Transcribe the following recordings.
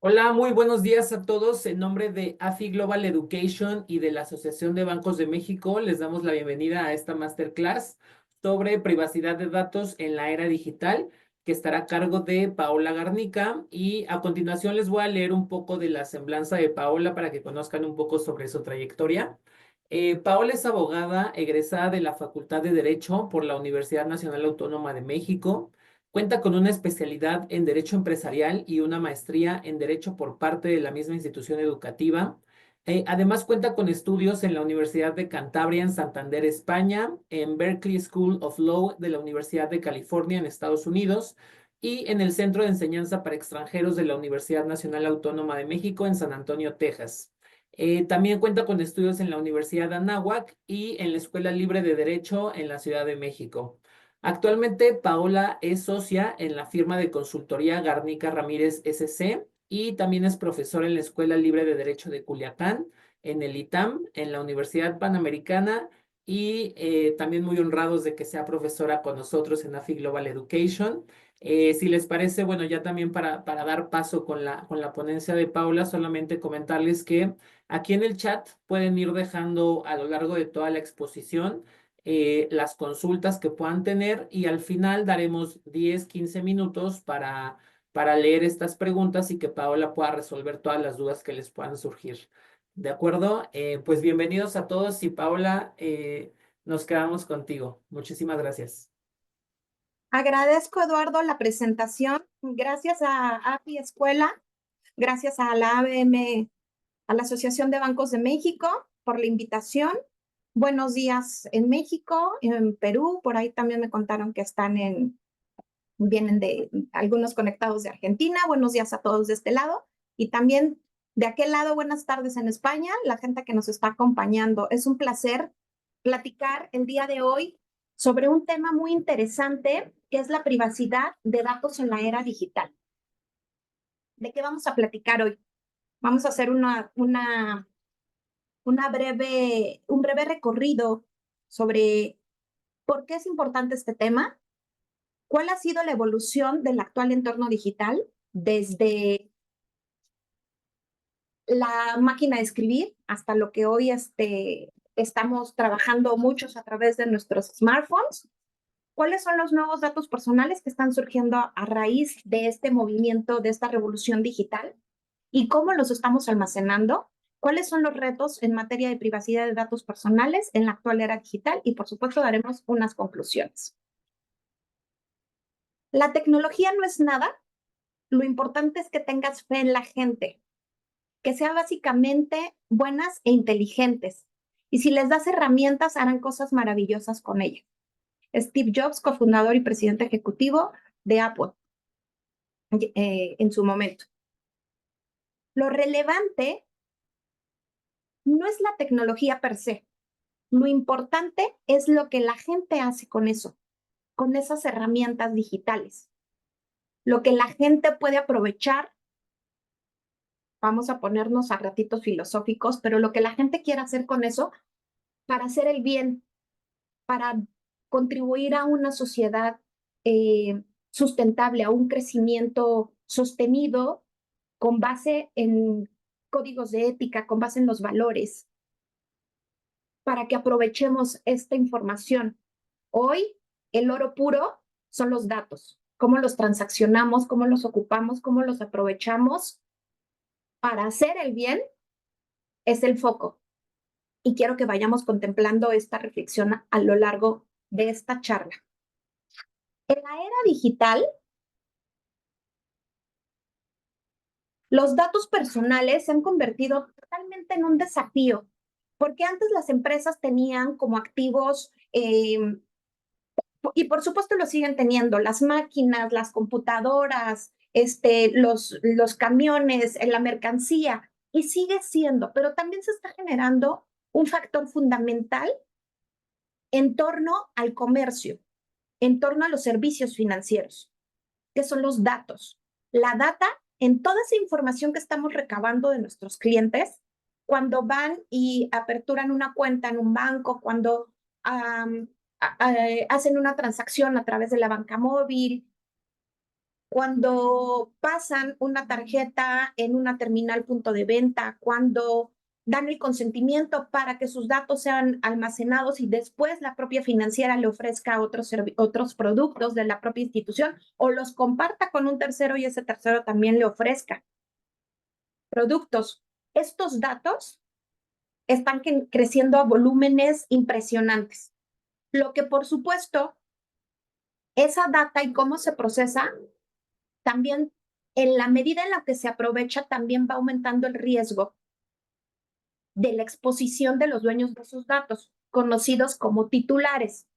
Hola, muy buenos días a todos. En nombre de AFI Global Education y de la Asociación de Bancos de México, les damos la bienvenida a esta masterclass sobre privacidad de datos en la era digital, que estará a cargo de Paola Garnica. Y a continuación les voy a leer un poco de la semblanza de Paola para que conozcan un poco sobre su trayectoria. Paola es abogada egresada de la Facultad de Derecho por la Universidad Nacional Autónoma de México. Cuenta con una especialidad en Derecho Empresarial y una maestría en Derecho por parte de la misma institución educativa. Además, cuenta con estudios en la Universidad de Cantabria en Santander, España, en Berkeley School of Law de la Universidad de California en Estados Unidos y en el Centro de Enseñanza para Extranjeros de la Universidad Nacional Autónoma de México en San Antonio, Texas. También cuenta con estudios en la Universidad de Anáhuac y en la Escuela Libre de Derecho en la Ciudad de México. Actualmente, Paola es socia en la firma de consultoría Garnica Ramírez SC y también es profesora en la Escuela Libre de Derecho de Culiacán, en el ITAM, en la Universidad Panamericana y también muy honrados de que sea profesora con nosotros en AFI Global Education. Si les parece, bueno, ya también para dar paso con la ponencia de Paula, solamente comentarles que aquí en el chat pueden ir dejando a lo largo de toda la exposición las consultas que puedan tener y al final daremos 10, 15 minutos para leer estas preguntas y que Paola pueda resolver todas las dudas que les puedan surgir. ¿De acuerdo? Pues bienvenidos a todos y Paola, nos quedamos contigo. Muchísimas gracias. Agradezco, Eduardo, la presentación. Gracias a API Escuela, gracias a la ABM, a la Asociación de Bancos de México, por la invitación. Buenos días en México, en Perú, por ahí también me contaron que vienen de algunos conectados de Argentina. Buenos días a todos de este lado. Y también de aquel lado, buenas tardes en España, la gente que nos está acompañando. Es un placer platicar el día de hoy sobre un tema muy interesante que es la privacidad de datos en la era digital. ¿De qué vamos a platicar hoy? Vamos a hacer un breve recorrido sobre por qué es importante este tema, cuál ha sido la evolución del actual entorno digital desde la máquina de escribir hasta lo que hoy estamos trabajando muchos a través de nuestros smartphones. ¿Cuáles son los nuevos datos personales que están surgiendo a raíz de este movimiento, de esta revolución digital? ¿Y cómo los estamos almacenando? ¿Cuáles son los retos en materia de privacidad de datos personales en la actual era digital? Y por supuesto daremos unas conclusiones. La tecnología no es nada. Lo importante es que tengas fe en la gente, que sean básicamente buenas e inteligentes. Y si les das herramientas, harán cosas maravillosas con ellas. Steve Jobs, cofundador y presidente ejecutivo de Apple, en su momento. Lo relevante no es la tecnología per se. Lo importante es lo que la gente hace con eso, con esas herramientas digitales. Lo que la gente puede aprovechar, vamos a ponernos a ratitos filosóficos, pero lo que la gente quiere hacer con eso para hacer el bien, para contribuir a una sociedad sustentable, a un crecimiento sostenido con base en códigos de ética, con base en los valores, para que aprovechemos esta información. Hoy, el oro puro son los datos, cómo los transaccionamos, cómo los ocupamos, cómo los aprovechamos para hacer el bien es el foco. Y quiero que vayamos contemplando esta reflexión a lo largo de esta charla. En la era digital, los datos personales se han convertido totalmente en un desafío, porque antes las empresas tenían como activos, y por supuesto lo siguen teniendo, las máquinas, las computadoras, los camiones, la mercancía, y sigue siendo, pero también se está generando un factor fundamental en torno al comercio, en torno a los servicios financieros, que son los datos. La data en toda esa información que estamos recabando de nuestros clientes, cuando van y aperturan una cuenta en un banco, cuando hacen una transacción a través de la banca móvil, cuando pasan una tarjeta en una terminal punto de venta, cuando dan el consentimiento para que sus datos sean almacenados y después la propia financiera le ofrezca otros productos de la propia institución o los comparta con un tercero y ese tercero también le ofrezca productos. Estos datos están creciendo a volúmenes impresionantes. Lo que por supuesto, esa data y cómo se procesa, también en la medida en la que se aprovecha, también va aumentando el riesgo de la exposición de los dueños de esos datos, conocidos como titulares.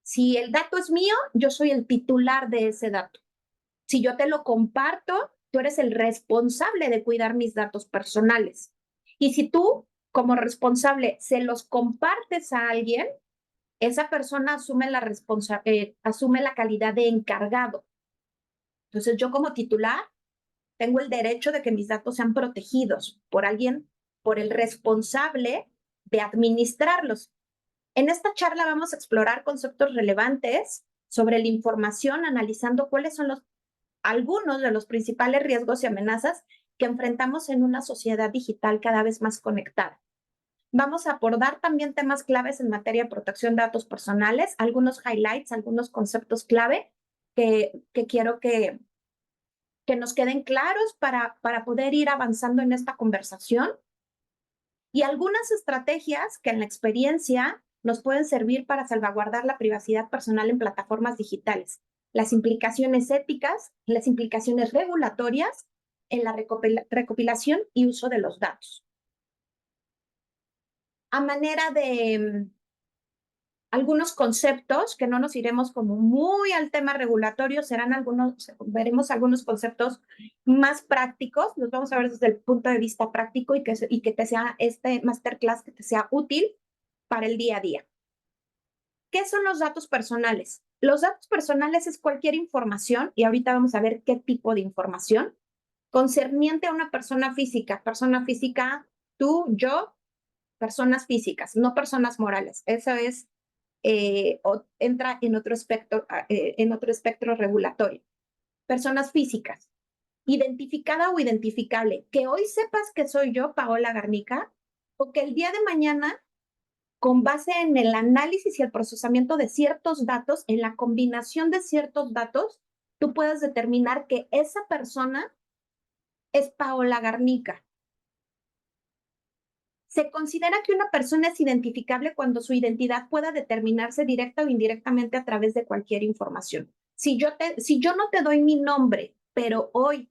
Si el dato es mío, yo soy el titular de ese dato. Si yo te lo comparto, tú eres el responsable de cuidar mis datos personales. Y si tú, como responsable, se los compartes a alguien, esa persona asume la calidad de encargado. Entonces, yo como titular tengo el derecho de que mis datos sean protegidos por alguien, por el responsable de administrarlos. En esta charla vamos a explorar conceptos relevantes sobre la información, analizando cuáles son algunos de los principales riesgos y amenazas que enfrentamos en una sociedad digital cada vez más conectada. Vamos a abordar también temas claves en materia de protección de datos personales, algunos highlights, algunos conceptos clave que quiero que nos queden claros para poder ir avanzando en esta conversación y algunas estrategias que en la experiencia nos pueden servir para salvaguardar la privacidad personal en plataformas digitales, las implicaciones éticas, las implicaciones regulatorias en la recopilación y uso de los datos. A manera de algunos conceptos, que no nos iremos como muy al tema regulatorio, veremos algunos conceptos más prácticos, los vamos a ver desde el punto de vista práctico y que te sea este masterclass que te sea útil para el día a día. ¿Qué son los datos personales? Los datos personales es cualquier información, y ahorita vamos a ver qué tipo de información, concerniente a una persona física, tú, yo, personas físicas, no personas morales. Eso es entra en otro espectro regulatorio. Personas físicas, identificada o identificable, que hoy sepas que soy yo, Paola Garnica, o que el día de mañana, con base en el análisis y el procesamiento de ciertos datos, en la combinación de ciertos datos, tú puedas determinar que esa persona es Paola Garnica. Se considera que una persona es identificable cuando su identidad pueda determinarse directa o indirectamente a través de cualquier información. Si yo no te doy mi nombre, pero hoy,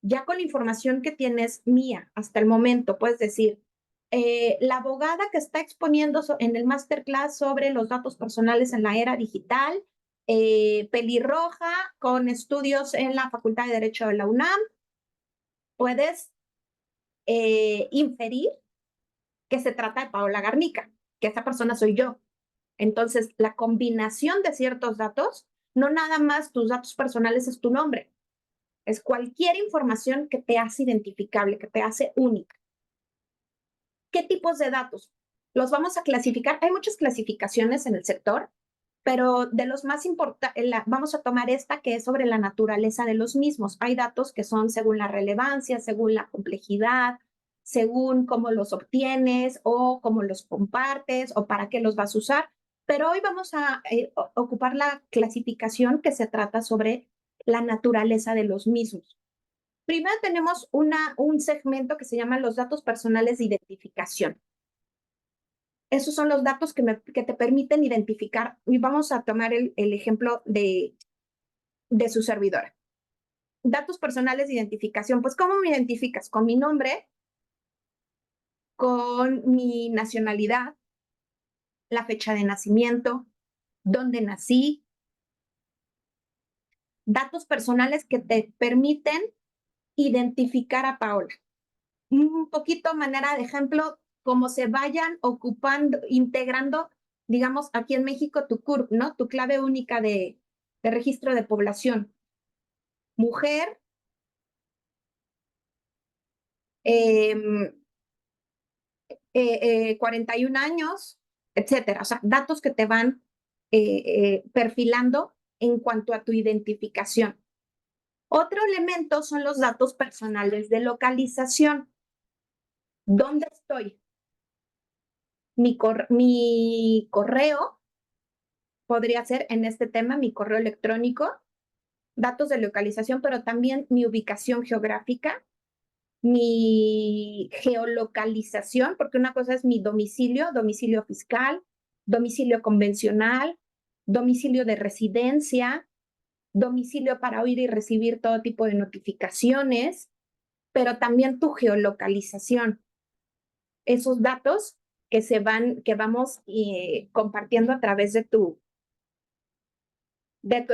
ya con la información que tienes mía hasta el momento, puedes decir, la abogada que está exponiendo en el masterclass sobre los datos personales en la era digital, pelirroja, con estudios en la Facultad de Derecho de la UNAM, puedes inferir que se trata de Paola Garnica, que esa persona soy yo. Entonces, la combinación de ciertos datos, no nada más tus datos personales es tu nombre, es cualquier información que te hace identificable, que te hace única. ¿Qué tipos de datos? Los vamos a clasificar. Hay muchas clasificaciones en el sector, pero de los más importantes, vamos a tomar esta que es sobre la naturaleza de los mismos. Hay datos que son según la relevancia, según la complejidad, según cómo los obtienes o cómo los compartes o para qué los vas a usar. Pero hoy vamos a ocupar la clasificación que se trata sobre la naturaleza de los mismos. Primero tenemos un segmento que se llama los datos personales de identificación. Esos son los datos que te permiten identificar. Y vamos a tomar el ejemplo de su servidora. Datos personales de identificación. Pues, ¿cómo me identificas? Con mi nombre, con mi nacionalidad, la fecha de nacimiento, dónde nací. Datos personales que te permiten identificar a Paola. Un poquito manera de ejemplo, cómo se vayan ocupando, integrando, digamos, aquí en México, tu CURP, ¿no? Tu clave única de registro de población. Mujer, 41 años, etcétera. O sea, datos que te van perfilando en cuanto a tu identificación. Otro elemento son los datos personales de localización. ¿Dónde estoy? Mi correo podría ser en este tema, mi correo electrónico, datos de localización, pero también mi ubicación geográfica, mi geolocalización, porque una cosa es mi domicilio, domicilio fiscal, domicilio convencional, domicilio de residencia, domicilio para oír y recibir todo tipo de notificaciones, pero también tu geolocalización. Esos datos que vamos compartiendo a través de tu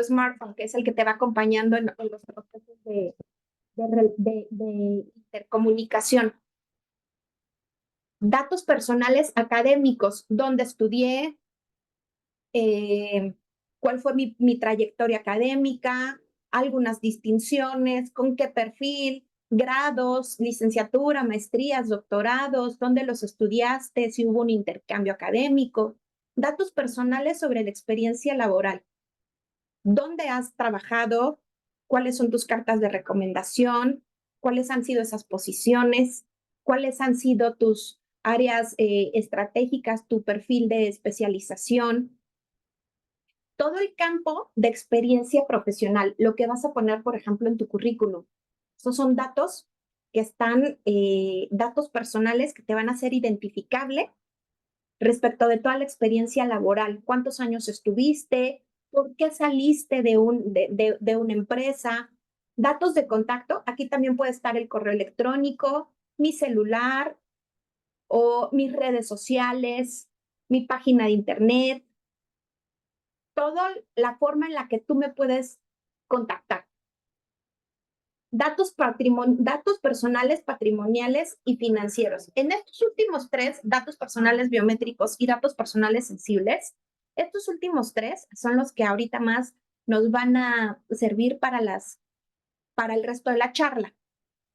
smartphone, que es el que te va acompañando en los procesos de intercomunicación. Datos personales académicos, dónde estudié, cuál fue mi trayectoria académica, algunas distinciones, con qué perfil, grados, licenciatura, maestrías, doctorados, dónde los estudiaste, si hubo un intercambio académico, datos personales sobre la experiencia laboral, dónde has trabajado, cuáles son tus cartas de recomendación, cuáles han sido esas posiciones, cuáles han sido tus áreas estratégicas, tu perfil de especialización, todo el campo de experiencia profesional, lo que vas a poner, por ejemplo, en tu currículum. Esos son datos que están, datos personales que te van a hacer identificable respecto de toda la experiencia laboral. ¿Cuántos años estuviste? ¿Por qué saliste de una empresa? Datos de contacto. Aquí también puede estar el correo electrónico, mi celular o mis redes sociales, mi página de internet, toda la forma en la que tú me puedes contactar. Datos personales, patrimoniales y financieros. En estos últimos tres, datos personales biométricos y datos personales sensibles, estos últimos tres son los que ahorita más nos van a servir para el resto de la charla.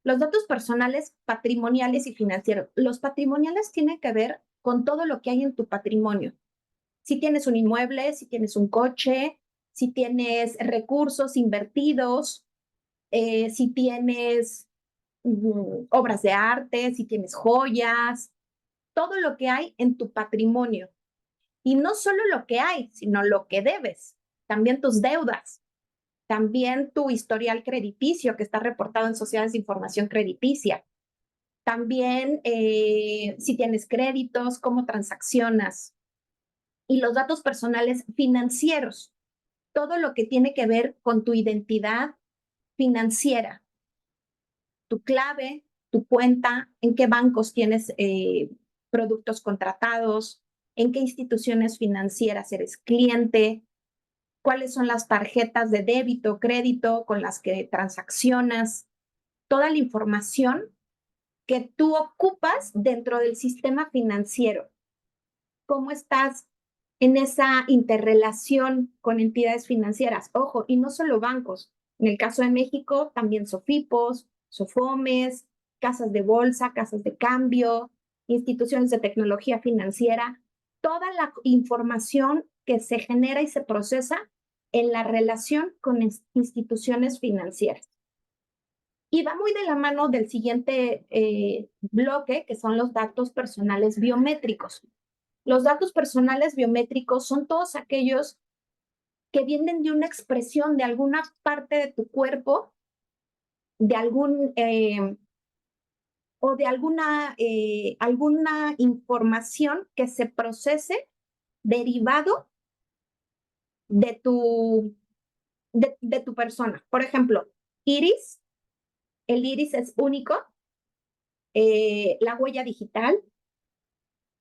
Los datos personales, patrimoniales y financieros. Los patrimoniales tienen que ver con todo lo que hay en tu patrimonio. Si tienes un inmueble, si tienes un coche, si tienes recursos invertidos, si tienes obras de arte, si tienes joyas, todo lo que hay en tu patrimonio. Y no solo lo que hay, sino lo que debes, también tus deudas, también tu historial crediticio que está reportado en sociedades de información crediticia, también si tienes créditos, cómo transaccionas y los datos personales financieros, todo lo que tiene que ver con tu identidad financiera, tu clave, tu cuenta, en qué bancos tienes productos contratados, en qué instituciones financieras eres cliente, cuáles son las tarjetas de débito, crédito con las que transaccionas, toda la información que tú ocupas dentro del sistema financiero. ¿Cómo estás en esa interrelación con entidades financieras? Ojo, y no solo bancos. En el caso de México, también SOFIPOS, SOFOMES, casas de bolsa, casas de cambio, instituciones de tecnología financiera, toda la información que se genera y se procesa en la relación con instituciones financieras. Y va muy de la mano del siguiente bloque, que son los datos personales biométricos. Los datos personales biométricos son todos aquellos que vienen de una expresión de alguna parte de tu cuerpo, de algún o de alguna información que se procese derivado de tu persona. Por ejemplo, iris, el iris es único, la huella digital,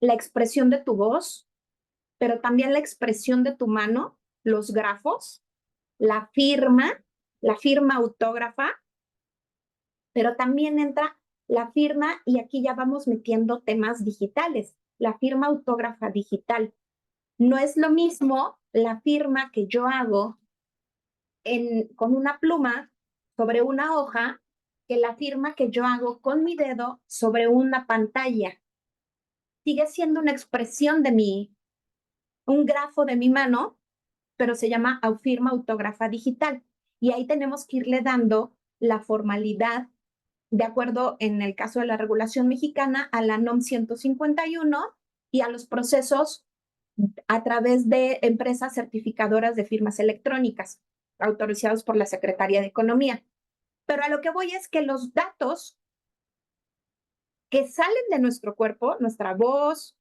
la expresión de tu voz, pero también la expresión de tu mano, los grafos, la firma autógrafa, pero también entra la firma, y aquí ya vamos metiendo temas digitales, la firma autógrafa digital. No es lo mismo la firma que yo hago con una pluma sobre una hoja que la firma que yo hago con mi dedo sobre una pantalla. Sigue siendo una expresión de un grafo de mi mano, pero se llama firma autógrafa digital. Y ahí tenemos que irle dando la formalidad, de acuerdo en el caso de la regulación mexicana, a la NOM 151 y a los procesos a través de empresas certificadoras de firmas electrónicas autorizados por la Secretaría de Economía. Pero a lo que voy es que los datos que salen de nuestro cuerpo, nuestra voz,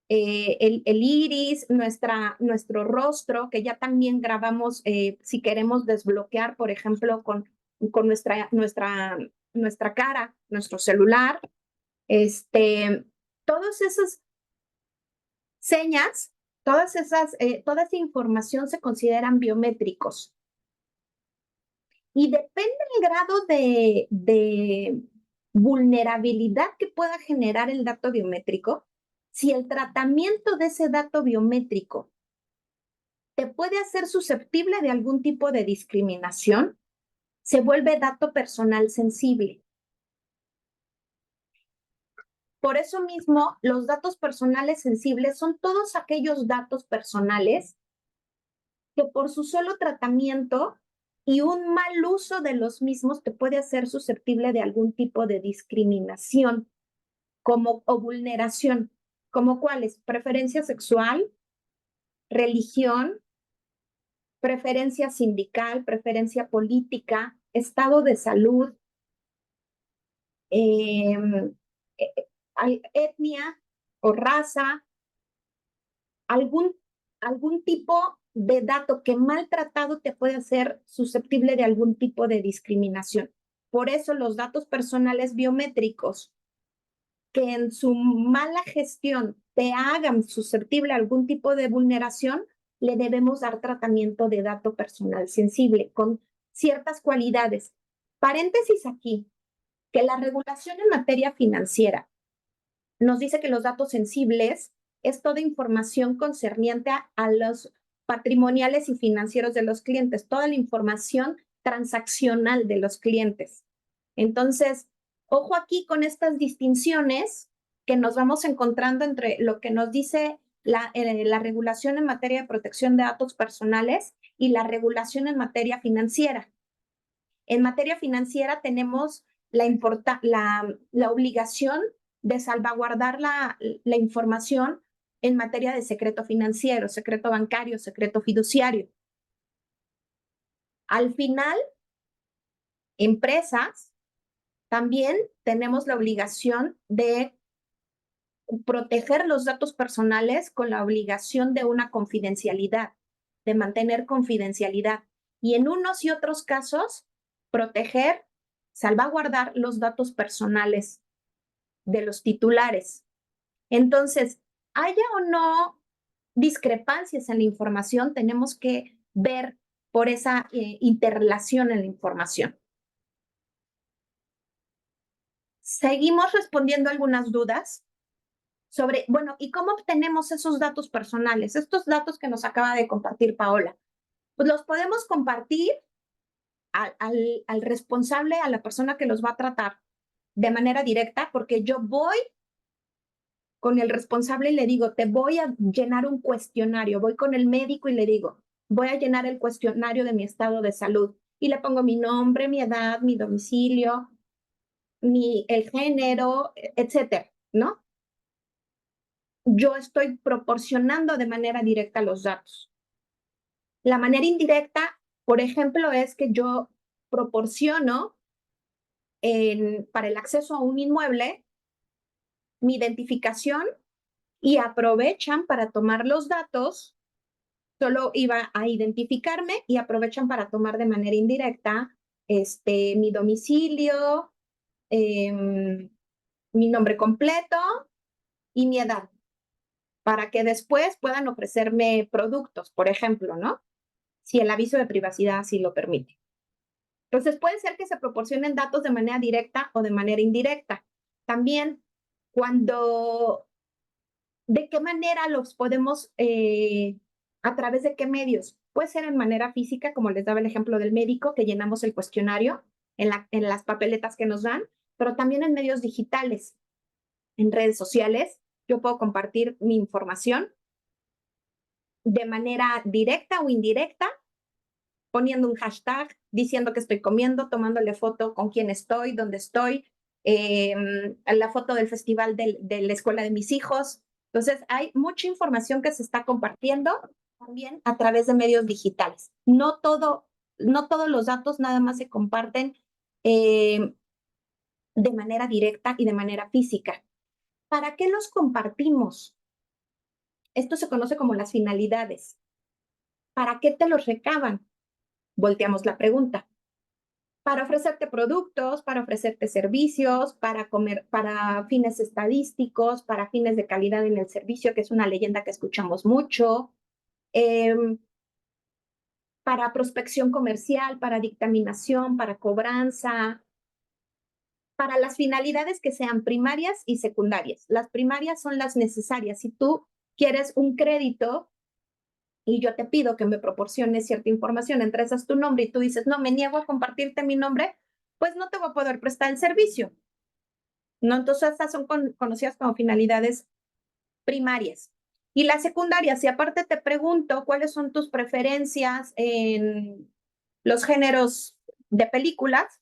el iris, nuestro rostro, que ya también grabamos si queremos desbloquear, por ejemplo, con nuestra cara, nuestro celular, todas esas señas, toda esa información se consideran biométricos. Y depende del grado de vulnerabilidad que pueda generar el dato biométrico, si el tratamiento de ese dato biométrico te puede hacer susceptible de algún tipo de discriminación, se vuelve dato personal sensible. Por eso mismo, los datos personales sensibles son todos aquellos datos personales que por su solo tratamiento y un mal uso de los mismos te puede hacer susceptible de algún tipo de discriminación o vulneración, como cuáles: preferencia sexual, religión, preferencia sindical, preferencia política, estado de salud, eh, etnia o raza, algún, algún tipo de dato que maltratado te puede hacer susceptible de algún tipo de discriminación. Por eso los datos personales biométricos que en su mala gestión te hagan susceptible a algún tipo de vulneración, le debemos dar tratamiento de dato personal sensible con ciertas cualidades. Paréntesis aquí, que la regulación en materia financiera nos dice que los datos sensibles es toda información concerniente a los patrimoniales y financieros de los clientes, toda la información transaccional de los clientes. Entonces, ojo aquí con estas distinciones que nos vamos encontrando entre lo que nos dice la regulación en materia de protección de datos personales y la regulación en materia financiera. En materia financiera tenemos la obligación de salvaguardar la información en materia de secreto financiero, secreto bancario, secreto fiduciario. Al final, empresas también tenemos la obligación de proteger los datos personales con la obligación de una confidencialidad, de mantener confidencialidad. Y en unos y otros casos, proteger, salvaguardar los datos personales de los titulares. Entonces, haya o no discrepancias en la información, tenemos que ver por esa interrelación en la información. Seguimos respondiendo algunas dudas sobre, bueno, ¿y cómo obtenemos esos datos personales? Estos datos que nos acaba de compartir Paola. Pues los podemos compartir al responsable, a la persona que los va a tratar de manera directa, porque yo voy con el responsable y le digo, te voy a llenar un cuestionario, voy con el médico y le digo, voy a llenar el cuestionario de mi estado de salud y le pongo mi nombre, mi edad, mi domicilio, el género, etcétera, ¿no? Yo estoy proporcionando de manera directa los datos. La manera indirecta, por ejemplo, es que yo proporciono para el acceso a un inmueble mi identificación y aprovechan para tomar los datos. Solo iba a identificarme y aprovechan para tomar de manera indirecta mi domicilio, mi nombre completo y mi edad, para que después puedan ofrecerme productos, por ejemplo, ¿no? Si el aviso de privacidad así lo permite. Entonces, puede ser que se proporcionen datos de manera directa o de manera indirecta. También, ¿de qué manera los podemos, a través de qué medios? Puede ser en manera física, como les daba el ejemplo del médico, que llenamos el cuestionario en las papeletas que nos dan, pero también en medios digitales, en redes sociales. Yo puedo compartir mi información de manera directa o indirecta poniendo un hashtag, diciendo que estoy comiendo, tomándole foto con quién estoy, dónde estoy, la foto del festival de la escuela de mis hijos. Entonces, hay mucha información que se está compartiendo también a través de medios digitales. No todos los datos nada más se comparten de manera directa y de manera física. ¿Para qué los compartimos? Esto se conoce como las finalidades. ¿Para qué te los recaban? Volteamos la pregunta. Para ofrecerte productos, para ofrecerte servicios, para fines estadísticos, para fines de calidad en el servicio, que es una leyenda que escuchamos mucho, para prospección comercial, para dictaminación, para cobranza, para las finalidades que sean primarias y secundarias. Las primarias son las necesarias. Si tú quieres un crédito y yo te pido que me proporciones cierta información, entre esas tu nombre y tú dices, no, me niego a compartirte mi nombre, pues no te voy a poder prestar el servicio. ¿No? Entonces, estas son conocidas como finalidades primarias. Y la secundaria, si aparte te pregunto cuáles son tus preferencias en los géneros de películas,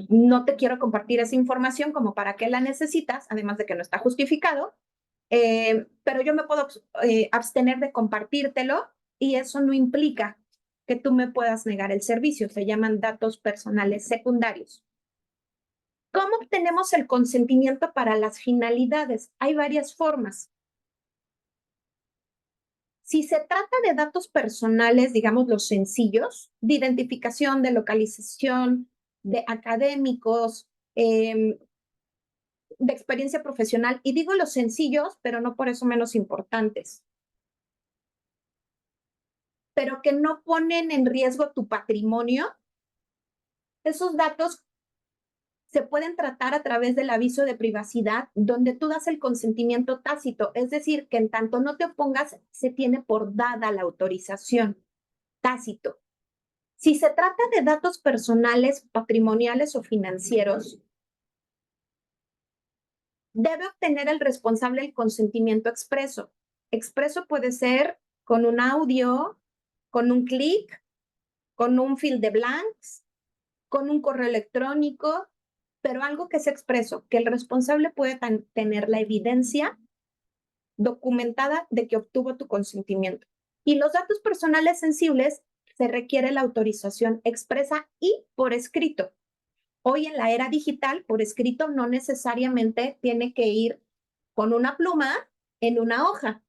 no te quiero compartir esa información como para qué la necesitas, además de que no está justificado, pero yo me puedo abstener de compartírtelo y eso no implica que tú me puedas negar el servicio. Se llaman datos personales secundarios. ¿Cómo obtenemos el consentimiento para las finalidades? Hay varias formas. Si se trata de datos personales, digamos los sencillos, de identificación, de localización, de académicos, de experiencia profesional, y digo los sencillos, pero no por eso menos importantes, pero que no ponen en riesgo tu patrimonio, esos datos se pueden tratar a través del aviso de privacidad, donde tú das el consentimiento tácito, es decir, que en tanto no te opongas, se tiene por dada la autorización tácito. Si se trata de datos personales, patrimoniales o financieros, debe obtener el responsable el consentimiento expreso. Expreso puede ser con un audio, con un clic, con un fill de blanks, con un correo electrónico, pero algo que es expreso, que el responsable puede tener la evidencia documentada de que obtuvo tu consentimiento. Y los datos personales sensibles se requiere la autorización expresa y por escrito. Hoy en la era digital, por escrito no necesariamente tiene que ir con una pluma en una hoja.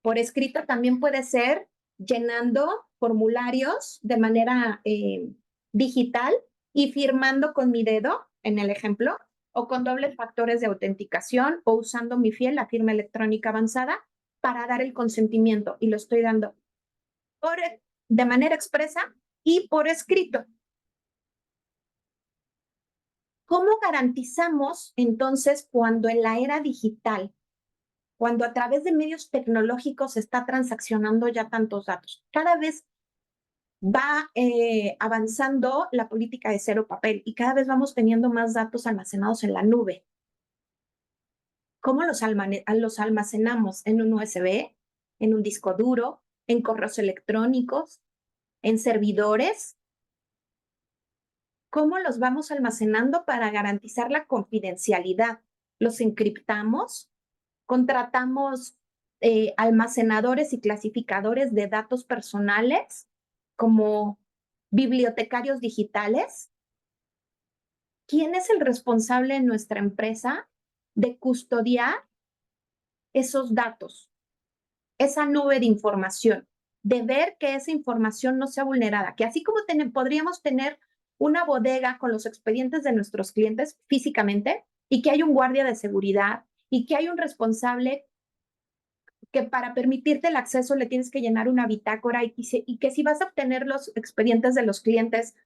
Por escrito también puede ser llenando formularios de manera digital y firmando con mi dedo, en el ejemplo, o con dobles factores de autenticación o usando mi fiel, la firma electrónica avanzada, para dar el consentimiento. Y lo estoy dando de manera expresa y por escrito. ¿Cómo garantizamos entonces cuando en la era digital, cuando a través de medios tecnológicos se está transaccionando ya tantos datos? Cada vez va avanzando la política de cero papel y cada vez vamos teniendo más datos almacenados en la nube. ¿Cómo los almacenamos? ¿En un USB? ¿En un disco duro? ¿En correos electrónicos? ¿En servidores? ¿Cómo los vamos almacenando para garantizar la confidencialidad? ¿Los encriptamos? ¿Contratamos almacenadores y clasificadores de datos personales como bibliotecarios digitales? ¿Quién es el responsable en nuestra empresa de custodiar esos datos, esa nube de información, de ver que esa información no sea vulnerada? Que así como podríamos tener una bodega con los expedientes de nuestros clientes físicamente y que hay un guardia de seguridad y que hay un responsable que para permitirte el acceso le tienes que llenar una bitácora y que si vas a obtener los expedientes de los clientes,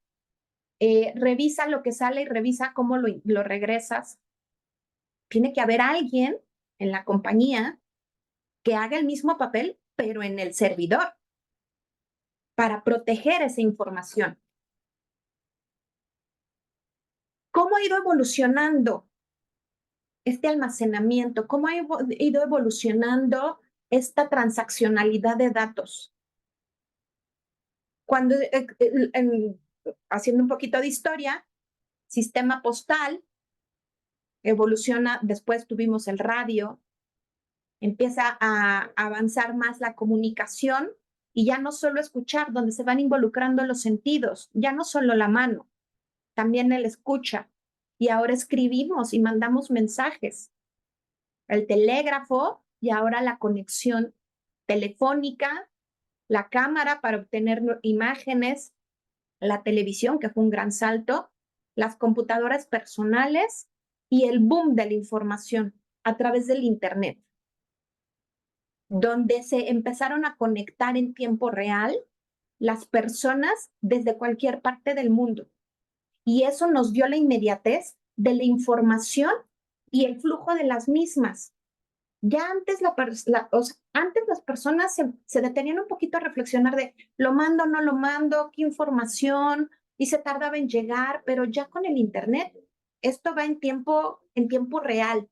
revisa lo que sale y revisa cómo lo regresas. Tiene que haber alguien en la compañía que haga el mismo papel, pero en el servidor, para proteger esa información. ¿Cómo ha ido evolucionando este almacenamiento? ¿Cómo ha ido evolucionando esta transaccionalidad de datos? Cuando, haciendo un poquito de historia, sistema postal evoluciona, después tuvimos el radio, empieza a avanzar más la comunicación y ya no solo escuchar, donde se van involucrando los sentidos, ya no solo la mano, también el escucha. Y ahora escribimos y mandamos mensajes. El telégrafo y ahora la conexión telefónica, la cámara para obtener imágenes, la televisión, que fue un gran salto, las computadoras personales y el boom de la información a través del Internet, donde se empezaron a conectar en tiempo real las personas desde cualquier parte del mundo. Y eso nos dio la inmediatez de la información y el flujo de las mismas. Ya antes, antes las personas se detenían un poquito a reflexionar de lo mando, no lo mando, qué información, y se tardaba en llegar, pero ya con el Internet, esto va en tiempo real,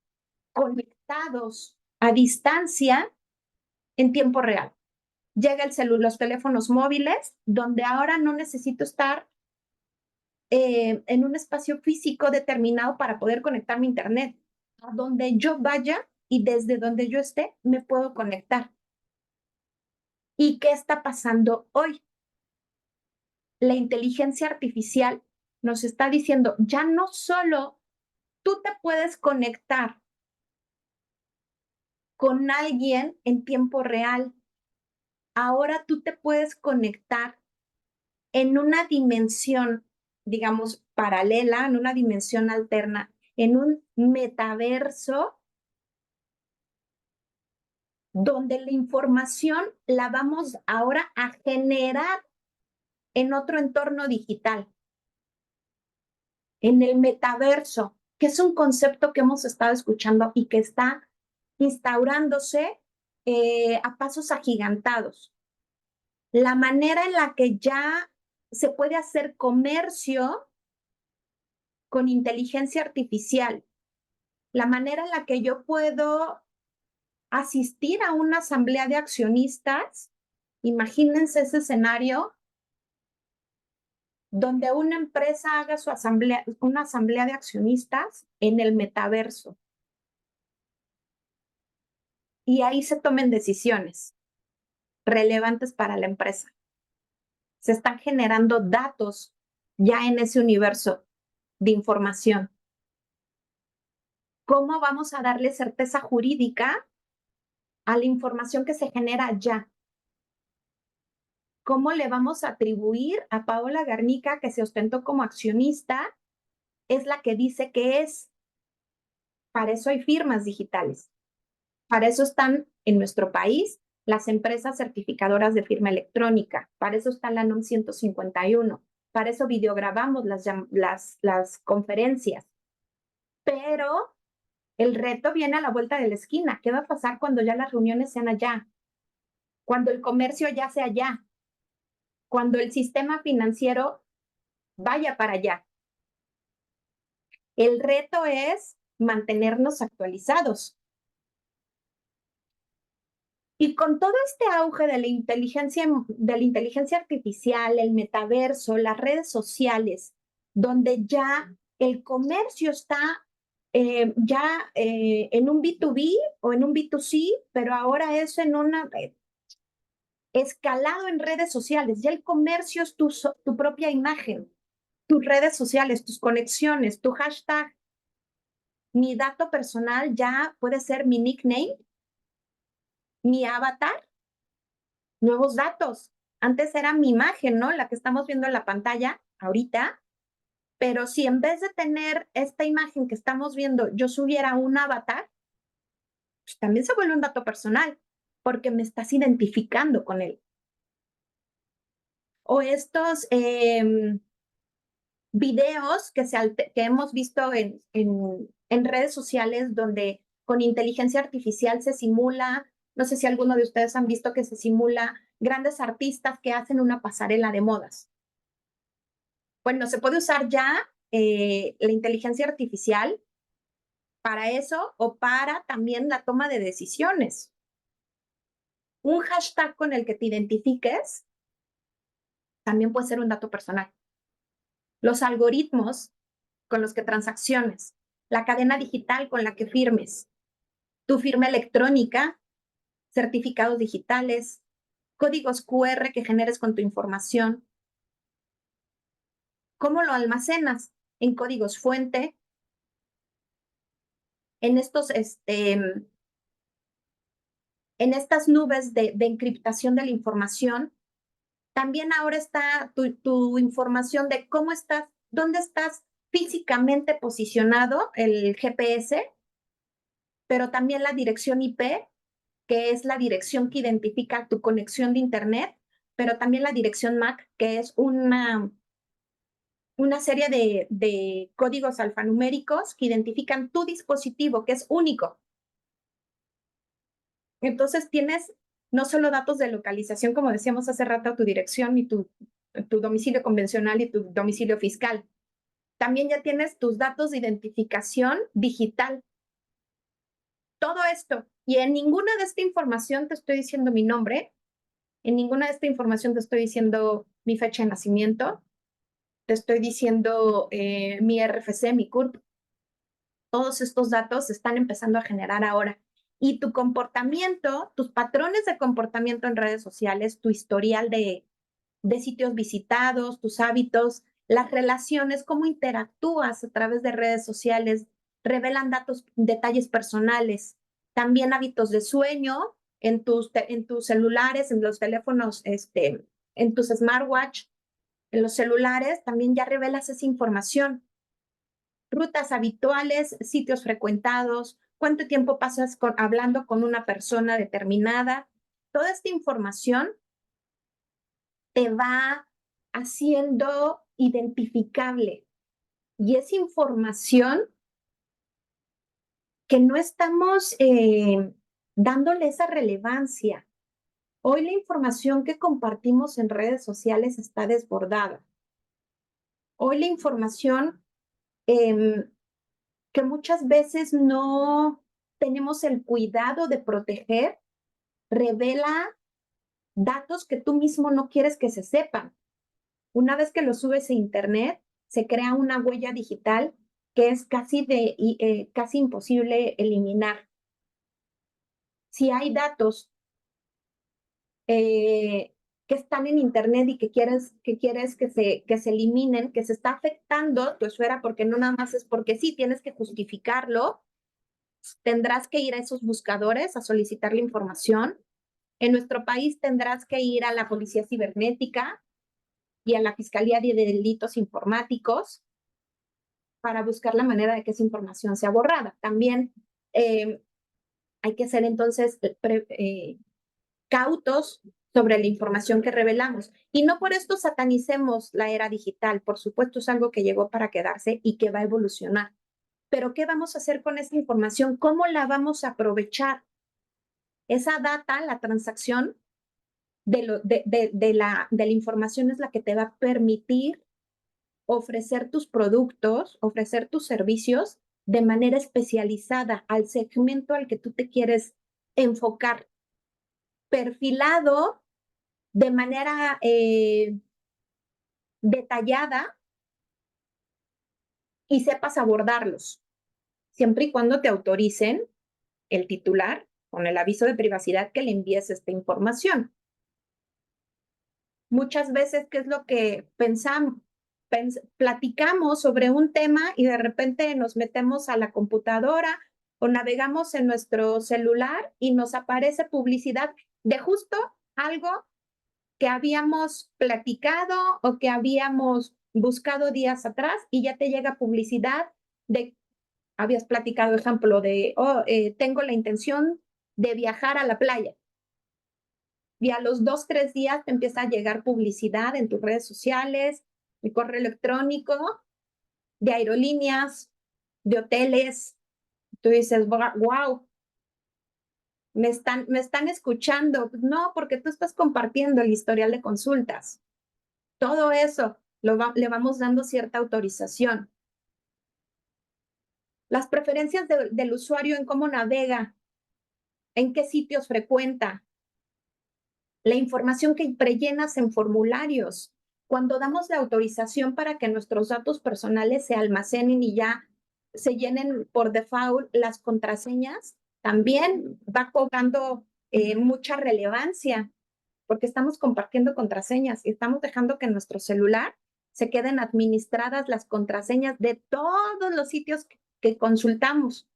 conectados a distancia en tiempo real. Llega los teléfonos móviles, donde ahora no necesito estar en un espacio físico determinado para poder conectarme a Internet. A donde yo vaya y desde donde yo esté, me puedo conectar. ¿Y qué está pasando hoy? La inteligencia artificial nos está diciendo, ya no solo tú te puedes conectar con alguien en tiempo real, ahora tú te puedes conectar en una dimensión, digamos, paralela, en una dimensión alterna, en un metaverso donde la información la vamos ahora a generar en otro entorno digital, en el metaverso, que es un concepto que hemos estado escuchando y que está instaurándose a pasos agigantados. La manera en la que ya se puede hacer comercio con inteligencia artificial, la manera en la que yo puedo asistir a una asamblea de accionistas, imagínense ese escenario donde una empresa haga una asamblea de accionistas en el metaverso y ahí se tomen decisiones relevantes para la empresa. Se están generando datos ya en ese universo de información. ¿Cómo vamos a darle certeza jurídica a la información que se genera ya? ¿Cómo le vamos a atribuir a Paola Garnica, que se ostentó como accionista, es la que dice que es? Para eso hay firmas digitales. Para eso están en nuestro país las empresas certificadoras de firma electrónica. Para eso está la NOM 151. Para eso videograbamos las conferencias. Pero el reto viene a la vuelta de la esquina. ¿Qué va a pasar cuando ya las reuniones sean allá? Cuando el comercio ya sea allá. Cuando el sistema financiero vaya para allá. El reto es mantenernos actualizados. Y con todo este auge de la inteligencia artificial, el metaverso, las redes sociales, donde ya el comercio está en un B2B o en un B2C, pero ahora es en una escalado en redes sociales. Ya el comercio es tu propia imagen, tus redes sociales, tus conexiones, tu hashtag. Mi dato personal ya puede ser mi nickname, mi avatar, nuevos datos. Antes era mi imagen, ¿no? La que estamos viendo en la pantalla ahorita, pero si en vez de tener esta imagen que estamos viendo, yo subiera un avatar, pues también se vuelve un dato personal, porque me estás identificando con él. O estos videos que hemos visto en redes sociales donde con inteligencia artificial se simula, no sé si alguno de ustedes han visto que se simula grandes artistas que hacen una pasarela de modas. Bueno, se puede usar ya la inteligencia artificial para eso o para también la toma de decisiones. Un hashtag con el que te identifiques también puede ser un dato personal. Los algoritmos con los que transacciones, la cadena digital con la que firmes, tu firma electrónica, certificados digitales, códigos QR que generes con tu información. ¿Cómo lo almacenas? En códigos fuente, en estas nubes de encriptación de la información. También ahora está tu información de cómo estás, dónde estás físicamente posicionado, el GPS, pero también la dirección IP, que es la dirección que identifica tu conexión de Internet, pero también la dirección MAC, que es una serie de códigos alfanuméricos que identifican tu dispositivo, que es único. Entonces tienes no solo datos de localización, como decíamos hace rato, tu dirección y tu domicilio convencional y tu domicilio fiscal. También ya tienes tus datos de identificación digital. Todo esto. Y en ninguna de esta información te estoy diciendo mi nombre, en ninguna de esta información te estoy diciendo mi fecha de nacimiento, te estoy diciendo mi RFC, mi CURP. Todos estos datos se están empezando a generar ahora. Y tu comportamiento, tus patrones de comportamiento en redes sociales, tu historial de sitios visitados, tus hábitos, las relaciones, cómo interactúas a través de redes sociales, revelan datos, detalles personales, también hábitos de sueño en tus celulares, en los teléfonos, en tus smartwatch, en los celulares, también ya revelas esa información. Rutas habituales, sitios frecuentados, cuánto tiempo pasas hablando con una persona determinada. Toda esta información te va haciendo identificable y es información que no estamos dándole esa relevancia. Hoy la información que compartimos en redes sociales está desbordada. Hoy la información que muchas veces no tenemos el cuidado de proteger revela datos que tú mismo no quieres que se sepan. Una vez que lo subes a Internet, se crea una huella digital que es casi imposible eliminar. Si hay datos que están en Internet y que quieres que se eliminen, que se está afectando tu esfera, porque no nada más es porque sí, tienes que justificarlo, tendrás que ir a esos buscadores a solicitar la información. En nuestro país tendrás que ir a la Policía Cibernética y a la Fiscalía de Delitos Informáticos para buscar la manera de que esa información sea borrada. También hay que ser entonces cautos sobre la información que revelamos. Y no por esto satanicemos la era digital. Por supuesto, es algo que llegó para quedarse y que va a evolucionar. Pero ¿qué vamos a hacer con esa información? ¿Cómo la vamos a aprovechar? Esa data, la transacción de la información es la que te va a permitir ofrecer tus productos, ofrecer tus servicios de manera especializada al segmento al que tú te quieres enfocar, perfilado de manera detallada y sepas abordarlos, siempre y cuando te autoricen el titular con el aviso de privacidad que le envíes esta información. Muchas veces, ¿qué es lo que pensamos? Platicamos sobre un tema y de repente nos metemos a la computadora o navegamos en nuestro celular y nos aparece publicidad de justo algo que habíamos platicado o que habíamos buscado días atrás y ya te llega publicidad de, habías platicado, ejemplo, de, tengo la intención de viajar a la playa. Y a los 2, 3 días te empieza a llegar publicidad en tus redes sociales, el correo electrónico, de aerolíneas, de hoteles. Tú dices, wow, me están escuchando. No, porque tú estás compartiendo el historial de consultas. Todo eso le vamos dando cierta autorización. Las preferencias del usuario en cómo navega, en qué sitios frecuenta, la información que prellenas en formularios. Cuando damos la autorización para que nuestros datos personales se almacenen y ya se llenen por default las contraseñas, también va cobrando mucha relevancia porque estamos compartiendo contraseñas y estamos dejando que en nuestro celular se queden administradas las contraseñas de todos los sitios que consultamos.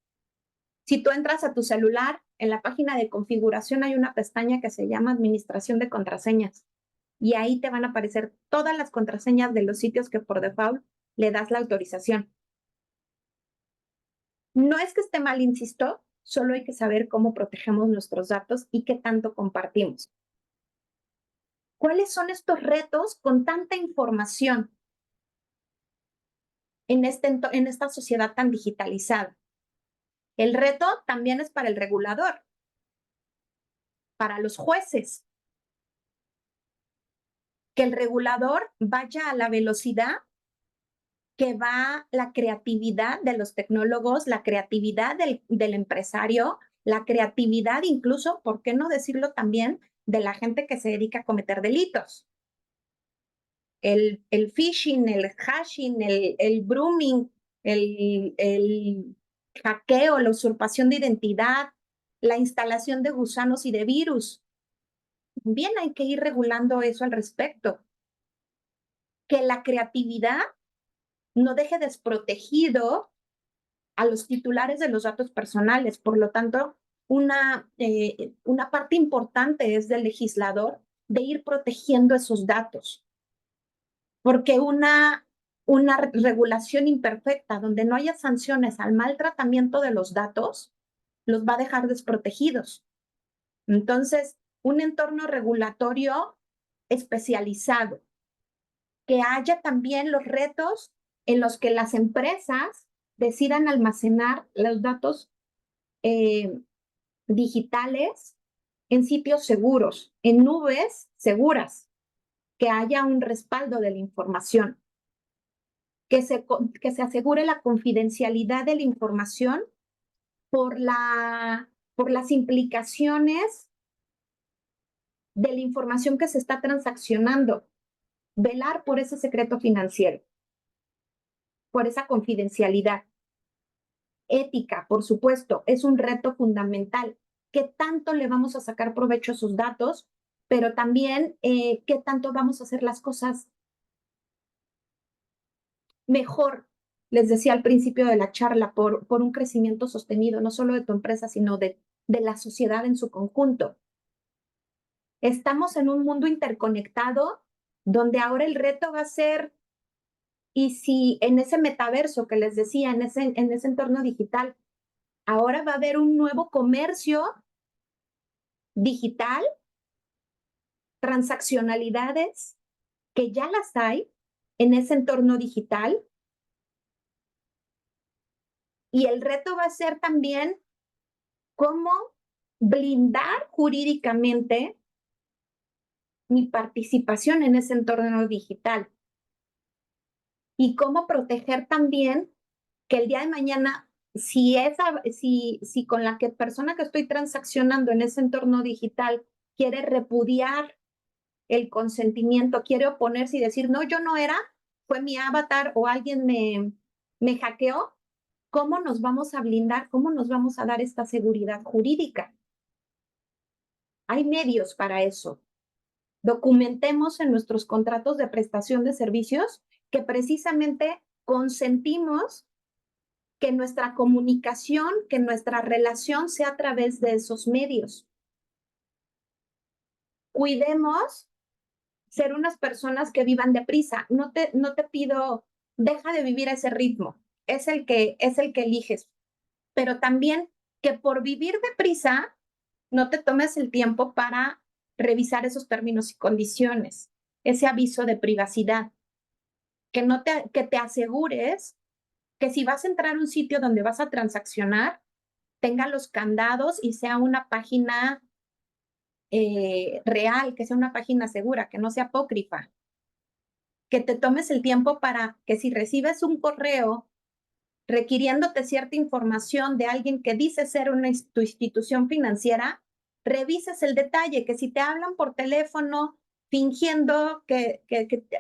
Si tú entras a tu celular, en la página de configuración hay una pestaña que se llama Administración de Contraseñas y ahí te van a aparecer todas las contraseñas de los sitios que por default le das la autorización. No es que esté mal, insisto, solo hay que saber cómo protegemos nuestros datos y qué tanto compartimos. ¿Cuáles son estos retos con tanta información en esta sociedad tan digitalizada? El reto también es para el regulador, para los jueces, que el regulador vaya a la velocidad que va la creatividad de los tecnólogos, la creatividad del empresario, la creatividad incluso, ¿por qué no decirlo también, de la gente que se dedica a cometer delitos? El phishing, el hashing, el grooming, el hackeo, la usurpación de identidad, la instalación de gusanos y de virus. Bien, hay que ir regulando eso al respecto. Que la creatividad no deje desprotegido a los titulares de los datos personales. Por lo tanto, una parte importante es del legislador de ir protegiendo esos datos. Porque una regulación imperfecta donde no haya sanciones al maltratamiento de los datos los va a dejar desprotegidos. Entonces, un entorno regulatorio especializado, que haya también los retos en los que las empresas decidan almacenar los datos digitales en sitios seguros, en nubes seguras, que haya un respaldo de la información, que se asegure la confidencialidad de la información por las implicaciones de la información que se está transaccionando, velar por ese secreto financiero, por esa confidencialidad. Ética, por supuesto, es un reto fundamental. ¿Qué tanto le vamos a sacar provecho a esos datos? Pero también qué tanto vamos a hacer las cosas mejor, les decía al principio de la charla, por un crecimiento sostenido, no solo de tu empresa, sino de la sociedad en su conjunto. Estamos en un mundo interconectado donde ahora el reto va a ser, y si en ese metaverso que les decía, en ese entorno digital, ahora va a haber un nuevo comercio digital, transaccionalidades, que ya las hay en ese entorno digital. Y el reto va a ser también cómo blindar jurídicamente mi participación en ese entorno digital y cómo proteger también que el día de mañana, si con la persona que estoy transaccionando en ese entorno digital quiere repudiar el consentimiento, quiere oponerse y decir, no, yo no era, fue mi avatar o alguien me hackeó, ¿cómo nos vamos a blindar? ¿Cómo nos vamos a dar esta seguridad jurídica? Hay medios para eso. Documentemos en nuestros contratos de prestación de servicios que precisamente consentimos que nuestra comunicación, que nuestra relación sea a través de esos medios. Cuidemos ser unas personas que vivan deprisa. No te pido, deja de vivir a ese ritmo. Es el que eliges. Pero también que por vivir deprisa no te tomes el tiempo para revisar esos términos y condiciones, ese aviso de privacidad. Que te asegures que si vas a entrar a un sitio donde vas a transaccionar, tenga los candados y sea una página real, que sea una página segura, que no sea apócrifa. Que te tomes el tiempo para que si recibes un correo requiriéndote cierta información de alguien que dice ser tu institución financiera, revises el detalle, que si te hablan por teléfono fingiendo que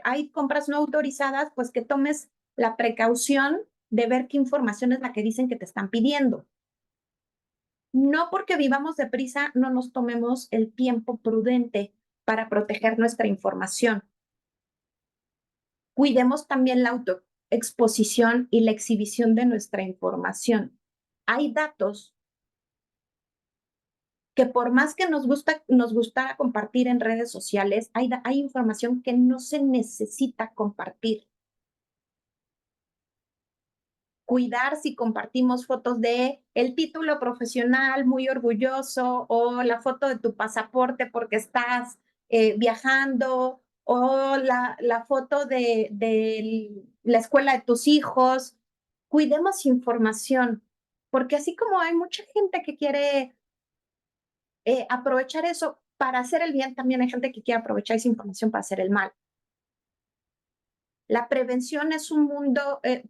hay compras no autorizadas, pues que tomes la precaución de ver qué información es la que dicen que te están pidiendo. No porque vivamos deprisa, no nos tomemos el tiempo prudente para proteger nuestra información. Cuidemos también la autoexposición y la exhibición de nuestra información. Hay datos que por más que nos gustara compartir en redes sociales, hay información que no se necesita compartir. Cuidar si compartimos fotos de el título profesional muy orgulloso o la foto de tu pasaporte porque estás viajando o la foto de la escuela de tus hijos. Cuidemos información, porque así como hay mucha gente que quiere aprovechar eso para hacer el bien, también hay gente que quiere aprovechar esa información para hacer el mal. La prevención es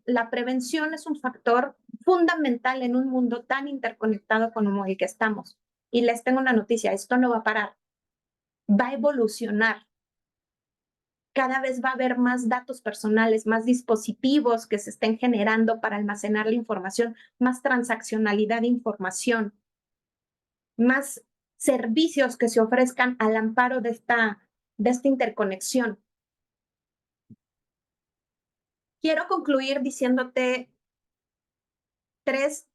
la prevención es un factor fundamental en un mundo tan interconectado como el que estamos. Y les tengo una noticia, esto no va a parar, va a evolucionar. Cada vez va a haber más datos personales, más dispositivos que se estén generando para almacenar la información, más transaccionalidad de información, más servicios que se ofrezcan al amparo de esta interconexión. Quiero concluir diciéndote tres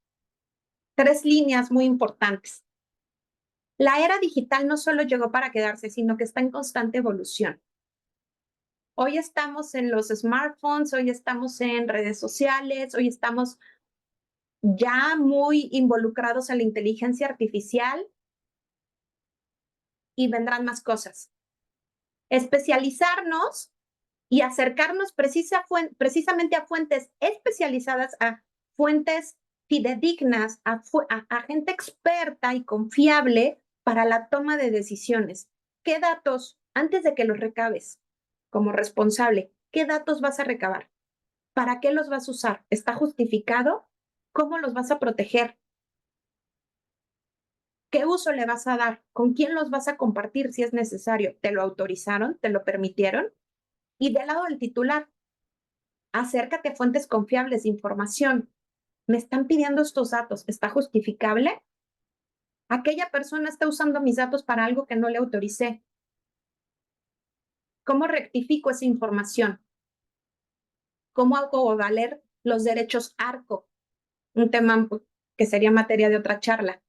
líneas muy importantes. La era digital no solo llegó para quedarse, sino que está en constante evolución. Hoy estamos en los smartphones, hoy estamos en redes sociales, hoy estamos ya muy involucrados en la inteligencia artificial y vendrán más cosas. Especializarnos y acercarnos precisamente a fuentes especializadas, a fuentes fidedignas, a gente experta y confiable para la toma de decisiones. ¿Qué datos, antes de que los recabes como responsable, qué datos vas a recabar? ¿Para qué los vas a usar? ¿Está justificado? ¿Cómo los vas a proteger? ¿Qué uso le vas a dar? ¿Con quién los vas a compartir si es necesario? ¿Te lo autorizaron? ¿Te lo permitieron? Y del lado del titular, acércate a fuentes confiables de información. Me están pidiendo estos datos. ¿Está justificable? Aquella persona está usando mis datos para algo que no le autoricé. ¿Cómo rectifico esa información? ¿Cómo hago valer los derechos ARCO? Un tema que sería materia de otra charla.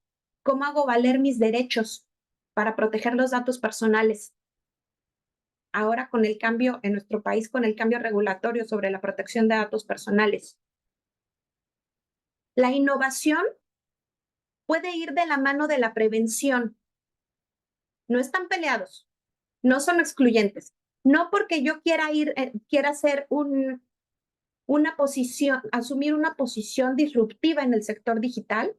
¿Cómo hago valer mis derechos para proteger los datos personales? Ahora con el cambio en nuestro país, con el cambio regulatorio sobre la protección de datos personales. La innovación puede ir de la mano de la prevención. No están peleados, no son excluyentes. No porque yo quiera hacer una posición, asumir una posición disruptiva en el sector digital,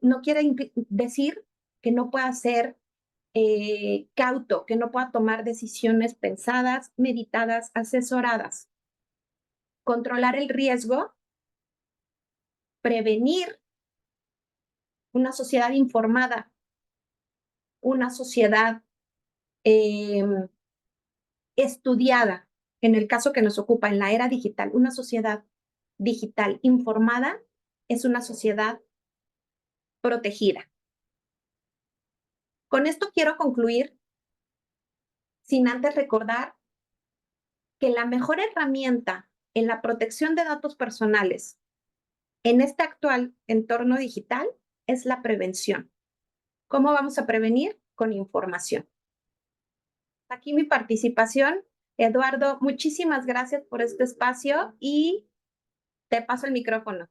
no quiere decir que no pueda ser cauto, que no pueda tomar decisiones pensadas, meditadas, asesoradas. Controlar el riesgo, prevenir una sociedad informada, una sociedad estudiada, en el caso que nos ocupa en la era digital, una sociedad digital informada es una sociedad protegida. Con esto quiero concluir sin antes recordar que la mejor herramienta en la protección de datos personales en este actual entorno digital es la prevención. ¿Cómo vamos a prevenir? Con información. Aquí mi participación. Eduardo, muchísimas gracias por este espacio y te paso el micrófono.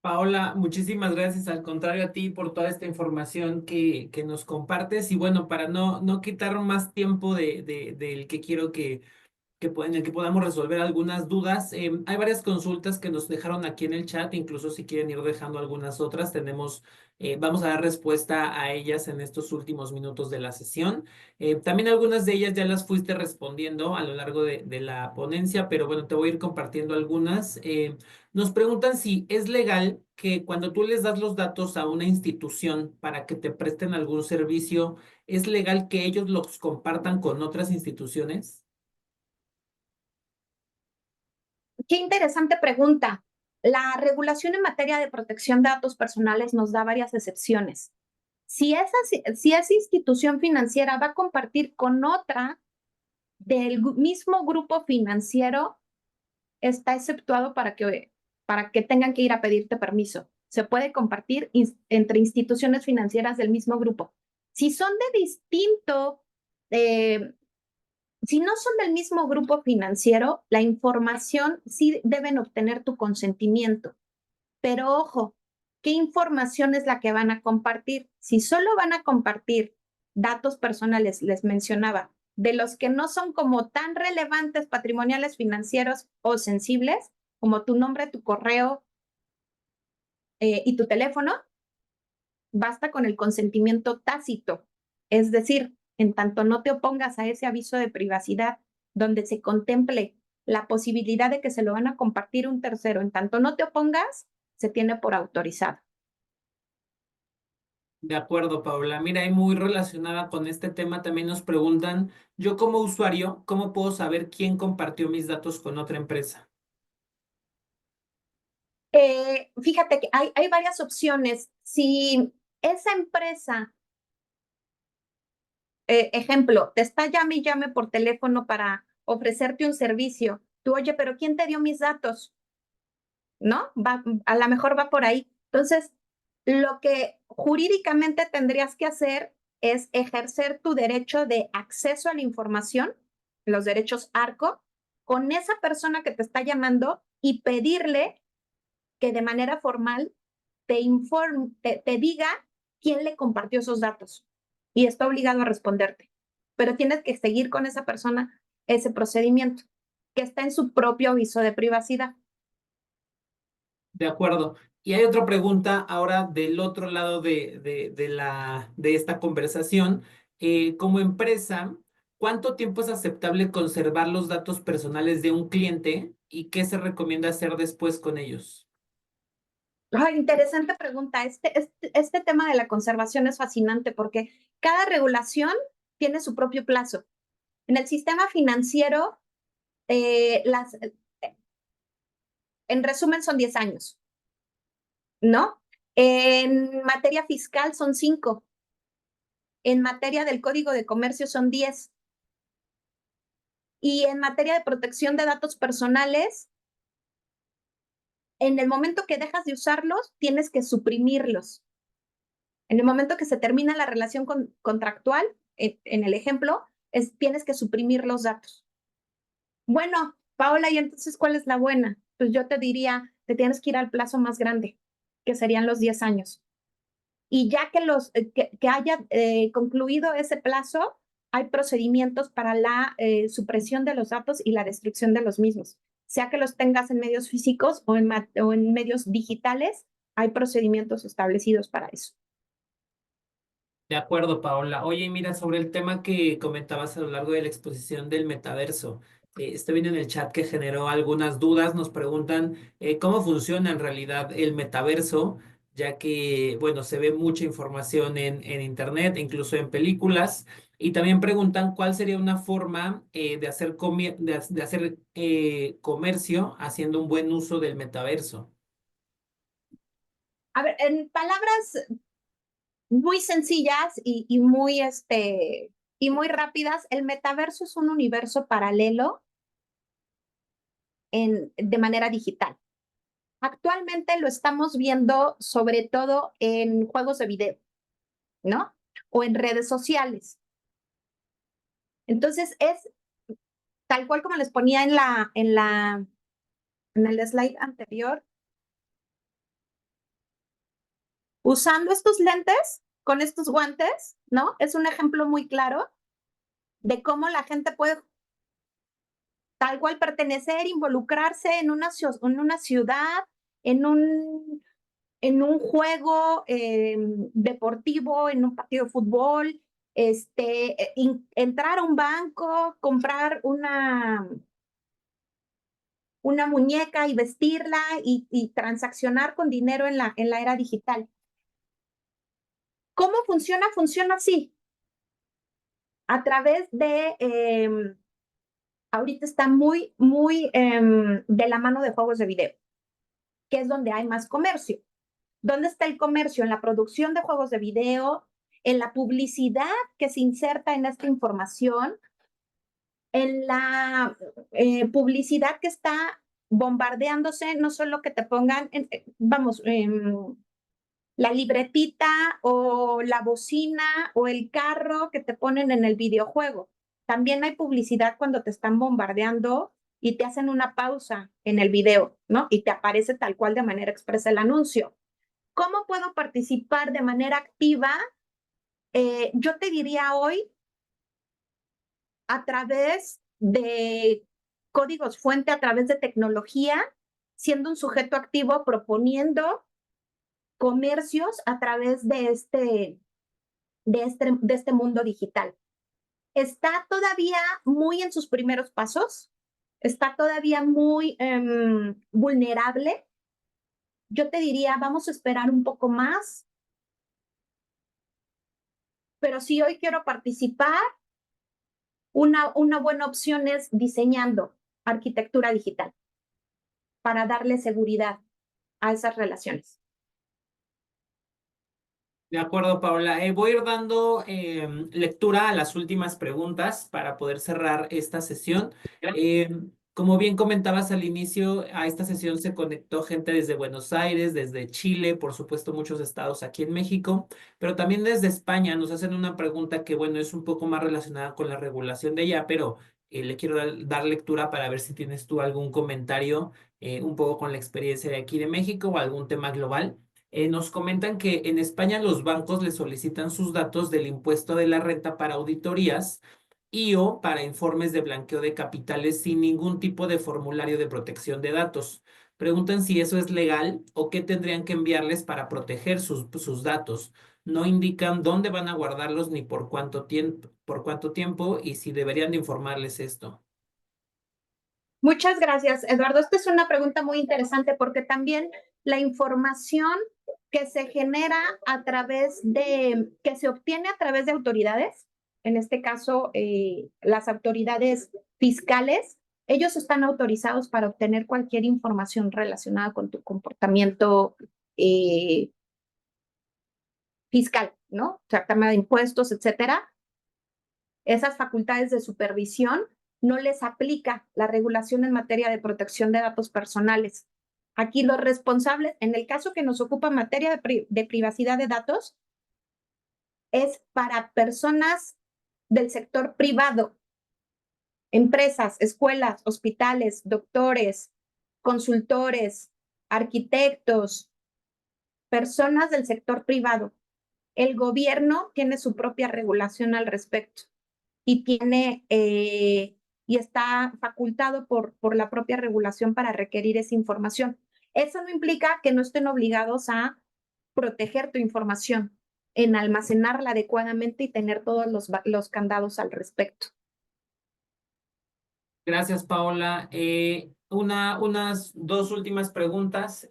Paola, muchísimas gracias, al contrario a ti por toda esta información que nos compartes y bueno, para no quitar más tiempo del que quiero en el que podamos resolver algunas dudas. Hay varias consultas que nos dejaron aquí en el chat, incluso si quieren ir dejando algunas otras, vamos a dar respuesta a ellas en estos últimos minutos de la sesión. También algunas de ellas ya las fuiste respondiendo a lo largo de la ponencia, pero bueno, te voy a ir compartiendo algunas. Nos preguntan si es legal que cuando tú les das los datos a una institución para que te presten algún servicio, ¿es legal que ellos los compartan con otras instituciones? Qué interesante pregunta. La regulación en materia de protección de datos personales nos da varias excepciones. Si esa institución financiera va a compartir con otra del mismo grupo financiero, está exceptuado para que tengan que ir a pedirte permiso. Se puede compartir entre instituciones financieras del mismo grupo. Si son de distinto, eh, si no son del mismo grupo financiero, la información sí deben obtener tu consentimiento. Pero ojo, ¿qué información es la que van a compartir? Si solo van a compartir datos personales, les mencionaba, de los que no son como tan relevantes patrimoniales, financieros o sensibles, como tu nombre, tu correo y tu teléfono, basta con el consentimiento tácito. Es decir, en tanto no te opongas a ese aviso de privacidad donde se contemple la posibilidad de que se lo van a compartir un tercero, en tanto no te opongas, se tiene por autorizado. De acuerdo, Paula. Mira, y muy relacionada con este tema, también nos preguntan, yo como usuario, ¿cómo puedo saber quién compartió mis datos con otra empresa? Fíjate que hay varias opciones. Si esa empresa, ejemplo, te está llame y llame por teléfono para ofrecerte un servicio, tú, oye, pero ¿quién te dio mis datos? ¿No? A lo mejor va por ahí. Entonces, lo que jurídicamente tendrías que hacer es ejercer tu derecho de acceso a la información, los derechos ARCO, con esa persona que te está llamando y pedirle que de manera formal te diga quién le compartió esos datos y está obligado a responderte. Pero tienes que seguir con esa persona ese procedimiento que está en su propio aviso de privacidad. De acuerdo. Y hay otra pregunta ahora del otro lado de esta conversación. Como empresa, ¿cuánto tiempo es aceptable conservar los datos personales de un cliente y qué se recomienda hacer después con ellos? Interesante pregunta. Este tema de la conservación es fascinante porque cada regulación tiene su propio plazo. En el sistema financiero, en resumen, son 10 años, ¿no? En materia fiscal son 5. En materia del Código de Comercio son 10. Y en materia de protección de datos personales, en el momento que dejas de usarlos, tienes que suprimirlos. En el momento que se termina la relación contractual, en el ejemplo, tienes que suprimir los datos. Bueno, Paola, ¿y entonces cuál es la buena? Pues yo te diría, te tienes que ir al plazo más grande, que serían los 10 años. Y ya que haya concluido ese plazo, hay procedimientos para la supresión de los datos y la destrucción de los mismos. Sea que los tengas en medios físicos o en medios digitales, hay procedimientos establecidos para eso. De acuerdo, Paola. Oye, mira, sobre el tema que comentabas a lo largo de la exposición del metaverso, estoy viendo en el chat que generó algunas dudas. Nos preguntan cómo funciona en realidad el metaverso, ya que, bueno, se ve mucha información en internet, incluso en películas. Y también preguntan cuál sería una forma de hacer, de hacer comercio haciendo un buen uso del metaverso. A ver, en palabras muy sencillas y muy rápidas, el metaverso es un universo paralelo de manera digital. Actualmente lo estamos viendo sobre todo en juegos de video, ¿no? O en redes sociales. Entonces es tal cual como les ponía en el slide anterior, usando estos lentes con estos guantes, ¿no? Es un ejemplo muy claro de cómo la gente puede tal cual pertenecer, involucrarse en una ciudad, en en un juego deportivo, en un partido de fútbol, entrar a un banco, comprar una muñeca y vestirla y transaccionar con dinero en la era digital. ¿Cómo funciona? Funciona así, a través de, ahorita está muy de la mano de juegos de video, que es donde hay más comercio. ¿Dónde está el comercio? En la producción de juegos de video, en la publicidad que se inserta en esta información, en la publicidad que está bombardeándose, no solo que te pongan, vamos, la libretita o la bocina o el carro que te ponen en el videojuego. También hay publicidad cuando te están bombardeando y te hacen una pausa en el video, ¿no? Y te aparece tal cual de manera expresa el anuncio. ¿Cómo puedo participar de manera activa? Yo te diría hoy a través de códigos fuente, a través de tecnología, siendo un sujeto activo, proponiendo comercios a través de este mundo digital. Está todavía muy en sus primeros pasos, está todavía muy vulnerable. Yo te diría, vamos a esperar un poco más, pero si hoy quiero participar, una buena opción es diseñando arquitectura digital para darle seguridad a esas relaciones. De acuerdo, Paola. Voy a ir dando lectura a las últimas preguntas para poder cerrar esta sesión. Como bien comentabas al inicio, a esta sesión se conectó gente desde Buenos Aires, desde Chile, por supuesto muchos estados aquí en México, pero también desde España. Nos hacen una pregunta que, bueno, es un poco más relacionada con la regulación de allá, pero le quiero dar lectura para ver si tienes tú algún comentario un poco con la experiencia de aquí de México o algún tema global. Nos comentan que en España los bancos le solicitan sus datos del impuesto de la renta para auditorías y o para informes de blanqueo de capitales sin ningún tipo de formulario de protección de datos. Preguntan si eso es legal o qué tendrían que enviarles para proteger sus datos. No indican dónde van a guardarlos ni por cuánto tiempo y si deberían de informarles esto. Muchas gracias, Eduardo. Esta es una pregunta muy interesante porque también la información que se genera a través de, que se obtiene a través de autoridades, en este caso las autoridades fiscales, ellos están autorizados para obtener cualquier información relacionada con tu comportamiento eh, fiscal, ¿no? O sea, tema de impuestos, etcétera. Esas facultades de supervisión no les aplica la regulación en materia de protección de datos personales. Aquí los responsables, en el caso que nos ocupa en materia de privacidad de datos, es para personas del sector privado, empresas, escuelas, hospitales, doctores, consultores, arquitectos, personas del sector privado. El gobierno tiene su propia regulación al respecto y tiene y está facultado por la propia regulación para requerir esa información. Eso no implica que no estén obligados a proteger tu información, en almacenarla adecuadamente y tener todos los candados al respecto. Gracias, Paola. Unas dos últimas preguntas.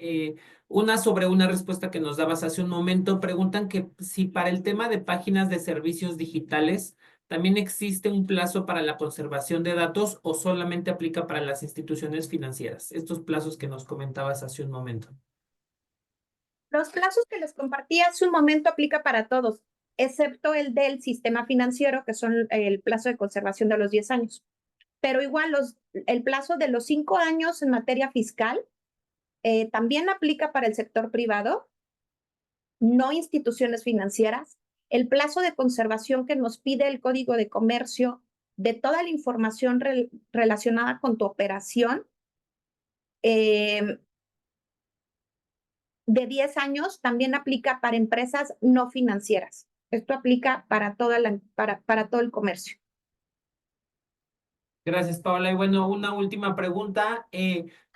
Una sobre una respuesta que nos dabas hace un momento. Preguntan que si para el tema de páginas de servicios digitales también existe un plazo para la conservación de datos o solamente aplica para las instituciones financieras. Estos plazos que nos comentabas hace un momento. Los plazos que les compartí hace un momento aplica para todos, excepto el del sistema financiero, que son el plazo de conservación de los 10 años. Pero igual el plazo de los 5 años en materia fiscal también aplica para el sector privado, no instituciones financieras. El plazo de conservación que nos pide el Código de Comercio de toda la información relacionada con tu operación de 10 años también aplica para empresas no financieras. Esto aplica para para todo el comercio. Gracias, Paola. Y bueno, una última pregunta.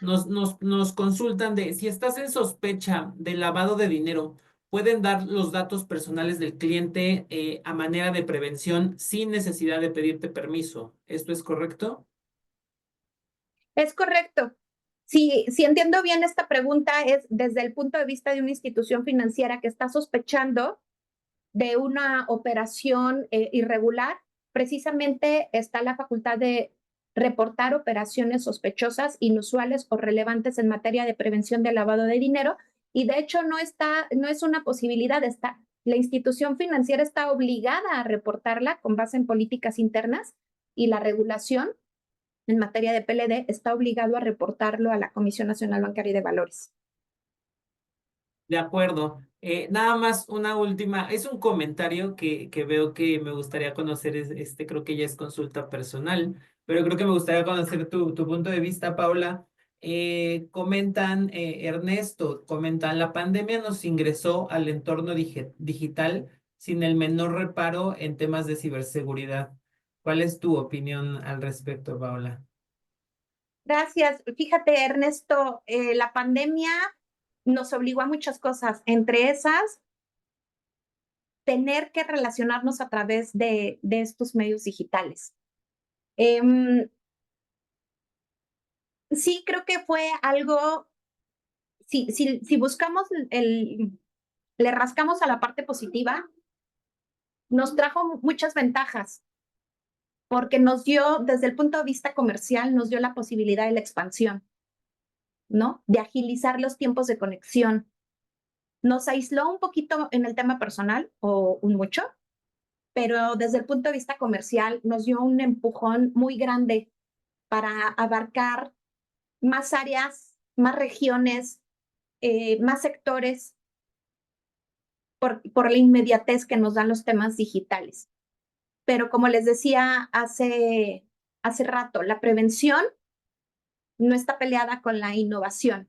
Nos consultan de si estás en sospecha de lavado de dinero, ¿pueden dar los datos personales del cliente a manera de prevención sin necesidad de pedirte permiso? ¿Esto es correcto? Es correcto. si entiendo bien esta pregunta, es desde el punto de vista de una institución financiera que está sospechando de una operación irregular, precisamente está la facultad de reportar operaciones sospechosas, inusuales o relevantes en materia de prevención del lavado de dinero. Y de hecho no es una posibilidad, la institución financiera está obligada a reportarla con base en políticas internas y la regulación en materia de PLD está obligado a reportarlo a la Comisión Nacional Bancaria y de Valores. De acuerdo. Nada más una última, es un comentario que veo que me gustaría conocer, creo que ya es consulta personal, pero creo que me gustaría conocer tu punto de vista, Paula. Comentan, Ernesto, comentan, la pandemia nos ingresó al entorno digital sin el menor reparo en temas de ciberseguridad. ¿Cuál es tu opinión al respecto, Paula? Gracias. Fíjate, Ernesto, la pandemia nos obligó a muchas cosas, entre esas, tener que relacionarnos a través de estos medios digitales. Sí, creo que fue algo, si buscamos le rascamos a la parte positiva, nos trajo muchas ventajas, porque nos dio, desde el punto de vista comercial, nos dio la posibilidad de la expansión, ¿no? De agilizar los tiempos de conexión. Nos aisló un poquito en el tema personal, o un mucho, pero desde el punto de vista comercial nos dio un empujón muy grande para abarcar más áreas, más regiones, más sectores por la inmediatez que nos dan los temas digitales. Pero como les decía hace rato, la prevención no está peleada con la innovación.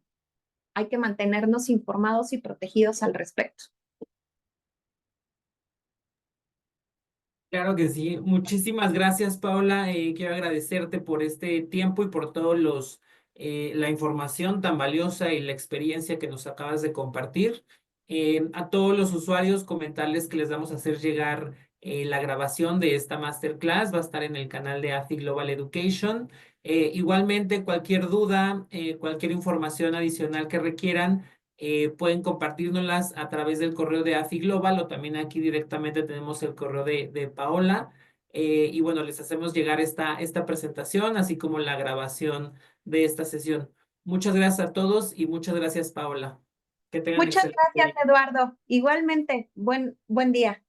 Hay que mantenernos informados y protegidos al respecto. Claro que sí. Muchísimas gracias, Paula. Quiero agradecerte por este tiempo y por la información tan valiosa y la experiencia que nos acabas de compartir. A todos los usuarios, comentarles que les vamos a hacer llegar la grabación de esta masterclass. Va a estar en el canal de AFI Global Education. Igualmente, cualquier duda, cualquier información adicional que requieran, pueden compartírnoslas a través del correo de AFI Global o también aquí directamente tenemos el correo de Paola. Y bueno, les hacemos llegar esta presentación, así como la grabación de esta sesión. Muchas gracias a todos y muchas gracias, Paola. Que tengan Muchas excelente gracias, día. Eduardo. Igualmente, buen día.